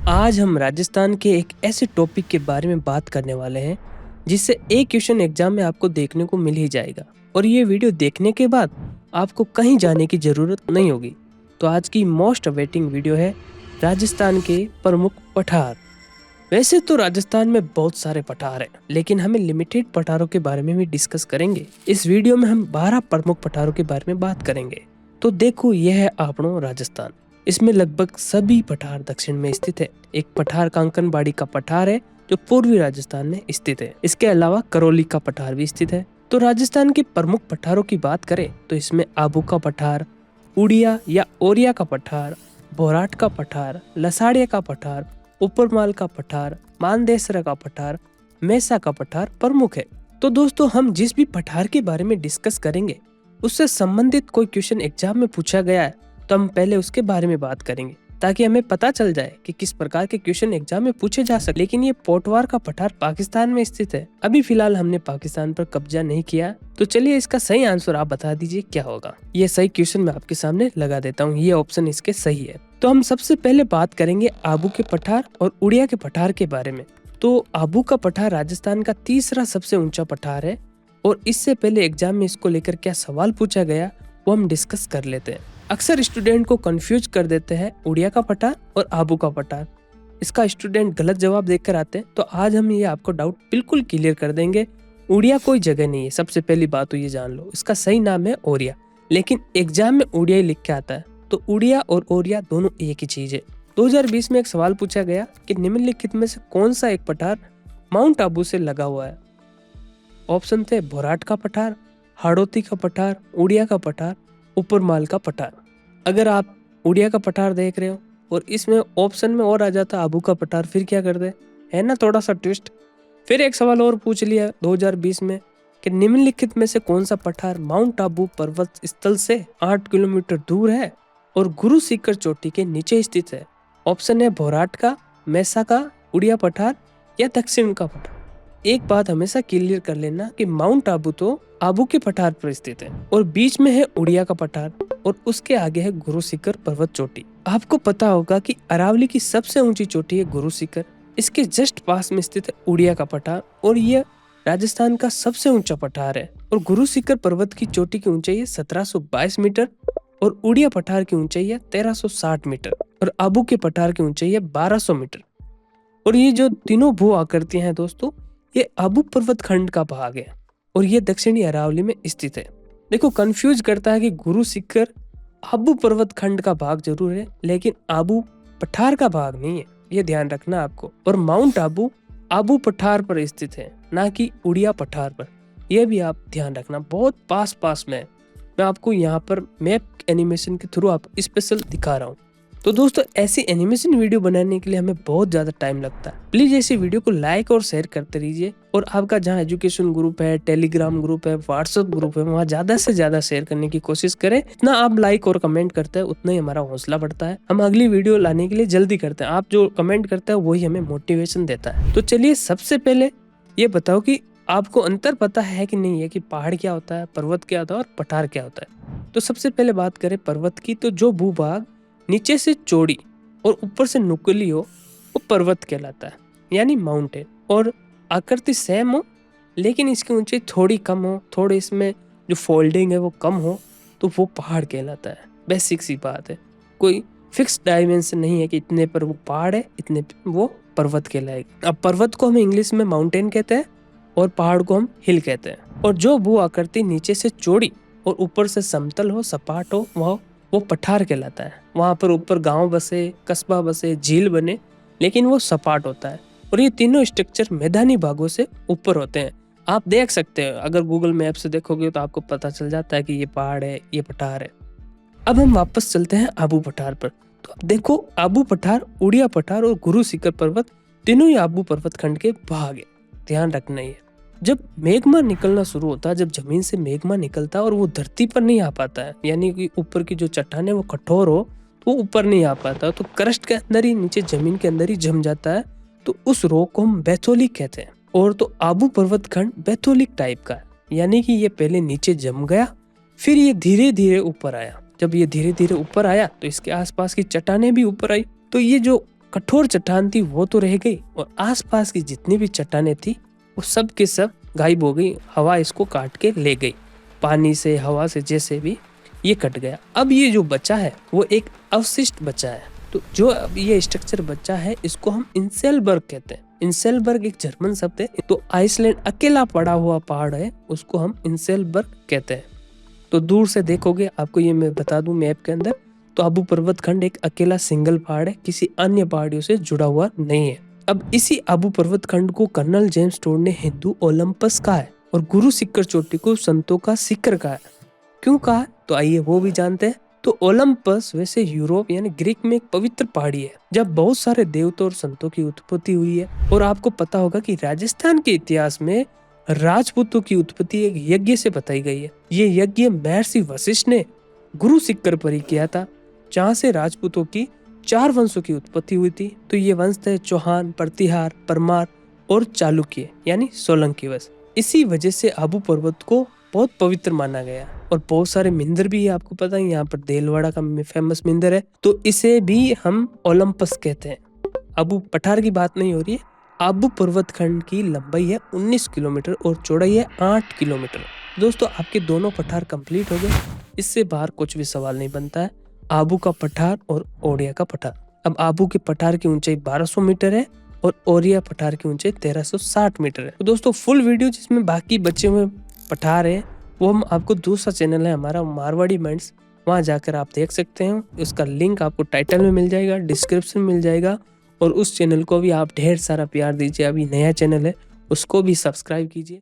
आज हम राजस्थान के एक ऐसे टॉपिक के बारे में बात करने वाले हैं जिससे एक क्वेश्चन एग्जाम में आपको देखने को मिल ही जाएगा और ये वीडियो देखने के बाद आपको कहीं जाने की ज़रूरत नहीं होगी। तो आज की मोस्ट अवेटिंग वीडियो है राजस्थान के प्रमुख पठार। वैसे तो राजस्थान में बहुत सारे पठार हैं, लेकिन हमें लिमिटेड पठारों के बारे में भी डिस्कस करेंगे। इस वीडियो में हम 12 प्रमुख पठारों के बारे में बात करेंगे। तो देखो, यह है आपनो राजस्थान। इसमें लगभग सभी पठार दक्षिण में स्थित है। एक पठार कांकनबाड़ी का पठार है जो पूर्वी राजस्थान में स्थित है। इसके अलावा करौली का पठार भी स्थित है। तो राजस्थान के प्रमुख पठारों की बात करें तो इसमें आबू का पठार, उड़िया या ओरिया का पठार, भोराट का पठार, लसाड़िया का पठार, उपरमाल का पठार, मानदेसरा का पठार, मेसा का पठार प्रमुख है। तो दोस्तों, हम जिस भी पठार के बारे में डिस्कस करेंगे उससे संबंधित कोई क्वेश्चन एग्जाम में पूछा गया है तो हम पहले उसके बारे में बात करेंगे ताकि हमें पता चल जाए कि किस प्रकार के क्वेश्चन एग्जाम में पूछे जा सकते। लेकिन ये पोटवार का पठार पाकिस्तान में स्थित है। अभी फिलहाल हमने पाकिस्तान पर कब्जा नहीं किया, तो चलिए इसका सही आंसर आप बता दीजिए क्या होगा। ये सही क्वेश्चन मैं आपके सामने लगा देता हूँ, ये ऑप्शन इसके सही है। तो हम सबसे पहले बात करेंगे आबू के पठार और उड़िया के पठार के बारे में। तो आबू का पठार राजस्थान का तीसरा सबसे ऊंचा पठार है और इससे पहले एग्जाम में इसको लेकर क्या सवाल पूछा गया वो हम डिस्कस कर लेते हैं। अक्सर स्टूडेंट को कंफ्यूज कर देते हैं उड़िया का पठार और आबू का पठार। इसका स्टूडेंट गलत जवाब देकर आते हैं, तो आज हम ये आपको डाउट बिल्कुल क्लियर कर देंगे। उड़िया कोई जगह नहीं है, सबसे पहली बात तो ये जान लो। इसका सही नाम है ओरिया, लेकिन एग्जाम में उड़िया ही लिख के आता है। तो उड़िया और ओरिया दोनों एक ही चीज है। 2020 में एक सवाल पूछा गया कि निम्नलिखित में से कौन सा एक पठार माउंट आबू से लगा हुआ है। ऑप्शन थे भोराट का पठार, हाड़ौती का पठार, उड़िया का पठार, उपरमाल का पठार। अगर आप उड़िया का पठार देख रहे हो और इसमें ऑप्शन में और आ जाता आबू का पठार, फिर क्या कर दे, है ना थोड़ा सा ट्विस्ट। फिर एक सवाल और पूछ लिया 2020 में कि निम्नलिखित में से कौन सा पठार माउंट आबू पर्वत स्थल से 8 किलोमीटर दूर है और गुरु सीकर चोटी के नीचे स्थित है। ऑप्शन है भोराट का, मेसा का, उड़िया पठार या दक्षिण का पठार। एक बात हमेशा क्लियर कर लेना कि माउंट आबू तो आबू के पठार पर स्थित है और बीच में है उड़िया का पठार और उसके आगे है गुरु सीकर पर्वत चोटी। आपको पता होगा कि अरावली की सबसे ऊंची चोटी है गुरु सीकर। इसके जस्ट पास में स्थित है उड़िया का पठार और यह राजस्थान का सबसे ऊंचा पठार है। और गुरु सीकर पर्वत की चोटी की ऊंचाई है 1722 मीटर और उड़िया पठार की ऊंचाई है 1360 मीटर और आबू के पठार की ऊंचाई है 1200 मीटर। और ये जो तीनों भू आकृतियां हैं दोस्तों, ये आबू पर्वत खंड का भाग है और ये दक्षिणी अरावली में स्थित है। देखो, कंफ्यूज करता है कि गुरु सीकर आबू पर्वत खंड का भाग जरूर है, लेकिन आबू पठार का भाग नहीं है, ये ध्यान रखना आपको। और माउंट आबू आबू पठार पर स्थित है, ना कि उड़िया पठार पर। यह भी आप ध्यान रखना, बहुत पास में है। मैं आपको यहाँ पर मैप एनिमेशन के थ्रू आप स्पेशल दिखा रहा हूँ। तो दोस्तों, ऐसी एनिमेशन वीडियो बनाने के लिए हमें बहुत ज्यादा टाइम लगता है। प्लीज ऐसी वीडियो को लाइक और शेयर करते रहिए और आपका जहां एजुकेशन ग्रुप है, टेलीग्राम ग्रुप है, व्हाट्सएप ग्रुप है, वहां ज्यादा से ज्यादा शेयर करने की कोशिश करें। इतना आप लाइक और कमेंट करते हैं उतना ही हमारा हौसला बढ़ता है। हम अगली वीडियो लाने के लिए जल्दी करते हैं। आप जो कमेंट करते हैं वही हमें मोटिवेशन देता है। तो चलिए, सबसे पहले ये बताओ कि आपको अंतर पता है कि नहीं है कि पहाड़ क्या होता है, पर्वत क्या होता है और पठार क्या होता है। तो सबसे पहले बात करें पर्वत की, तो जो भूभाग नीचे से चौड़ी और ऊपर से नुकीली हो वो पर्वत कहलाता है, यानी माउंटेन। और आकृति सेम हो लेकिन इसकी ऊंचाई थोड़ी कम हो, थोड़े इसमें जो फोल्डिंग है वो कम हो, तो वो पहाड़ कहलाता है। बेसिक सी बात है, कोई फिक्स डायमेंशन नहीं है कि इतने पर वो पहाड़ है, इतने पर वो पर्वत कहलाएगा। अब पर्वत को हम इंग्लिश में माउंटेन कहते हैं और पहाड़ को हम हिल कहते हैं। और जो भू आकृति नीचे से चौड़ी और ऊपर से समतल हो, सपाट हो, वो पठार कहलाता है। वहां पर ऊपर गांव बसे, कस्बा बसे, झील बने, लेकिन वो सपाट होता है। और ये तीनों स्ट्रक्चर मैदानी भागों से ऊपर होते हैं। आप देख सकते हैं, अगर गूगल मैप से देखोगे तो आपको पता चल जाता है कि ये पहाड़ है, ये पठार है। अब हम वापस चलते हैं आबू पठार पर। तो अब देखो, आबू पठार, उड़िया पठार और गुरु सीकर पर्वत तीनों ही आबू पर्वत खंड के भाग है। ध्यान रखना है। जब मेघमा निकलना शुरू होता है, जब जमीन से मेघमा निकलता है और वो धरती पर नहीं आ पाता है, यानी कि ऊपर की जो चट्टान है वो कठोर हो तो वो ऊपर नहीं आ पाता, तो क्रस्ट के अंदर ही, नीचे जमीन के अंदर ही जम जाता है, तो उस रॉक को हम बैथोलिक कहते हैं। और तो आबू पर्वत खंड बैथोलिक टाइप का है, यानी कि ये पहले नीचे जम गया, फिर ये धीरे धीरे ऊपर आया। जब ये धीरे धीरे ऊपर आया तो इसके आसपास की चट्टानें भी ऊपर आई, तो ये जो कठोर चट्टान थी वो तो रह गई और आसपास की जितनी भी चट्टानें थी वो सब के सब गायब हो गई। हवा इसको काट के ले गई, पानी से हवा से जैसे भी ये कट गया। अब ये जो बचा है वो एक अवशिष्ट बचा है। तो जो अब ये स्ट्रक्चर बचा है इसको हम इंसेलबर्ग कहते हैं। इंसेलबर्ग एक जर्मन शब्द है। तो आइसलैंड अकेला पड़ा हुआ पहाड़ है, उसको हम इंसेलबर्ग कहते हैं। तो दूर से देखोगे, आपको ये मैं बता दूं मैप के अंदर, तो आबू पर्वत खंड एक अकेला सिंगल पहाड़ है, किसी अन्य पहाड़ियों से जुड़ा हुआ नहीं है। अब इसी आबू पर्वत खंड को कर्नल जेम्स टोड ने हिंदू ओलंपस कहा है और गुरु शिखर चोटी को संतों का शिखर कहा है। क्यों कहा, तो आइए वो भी जानते हैं। तो ओलंपस वैसे यूरोप यानी ग्रीक में एक पवित्र पहाड़ी है जब बहुत सारे देवताओं और संतों की उत्पत्ति हुई है। और आपको पता होगा कि राजस्थान के इतिहास में राजपूतों की उत्पत्ति एक यज्ञ से बताई गई है। ये यज्ञ महर्षि वशिष्ठ ने गुरु शिखर पर ही किया था, जहाँ से राजपूतों की 4 वंशों की उत्पत्ति हुई थी। तो ये वंश थे चौहान, प्रतिहार, परमार और चालुक्य यानी सोलंकी वंश। इसी वजह से आबू पर्वत को बहुत पवित्र माना गया और बहुत सारे मंदिर भी है। आपको पता है यहाँ पर देलवाड़ा का फेमस मंदिर है, तो इसे भी हम ओलंपस कहते हैं। आबू पठार की बात नहीं हो रही है। आबू पर्वत खंड की लंबाई है 19 किलोमीटर और चौड़ाई है 8 किलोमीटर। दोस्तों आपके दोनों पठार कंप्लीट हो गए, इससे बाहर कुछ भी सवाल नहीं बनता है। आबू का पठार और ओडिया का पठार। अब आबू के पठार की ऊंचाई 1200 मीटर है और ओरिया पठार की ऊंचाई 1360 मीटर है। तो दोस्तों फुल वीडियो जिसमें बाकी बचे हुए पठार है वो हम आपको दूसरा चैनल है हमारा मारवाड़ी माइंड्स, वहां जाकर आप देख सकते हैं। उसका लिंक आपको टाइटल में मिल जाएगा, डिस्क्रिप्शन में मिल जाएगा। और उस चैनल को भी आप ढेर सारा प्यार दीजिए। अभी नया चैनल है, उसको भी सब्सक्राइब कीजिए।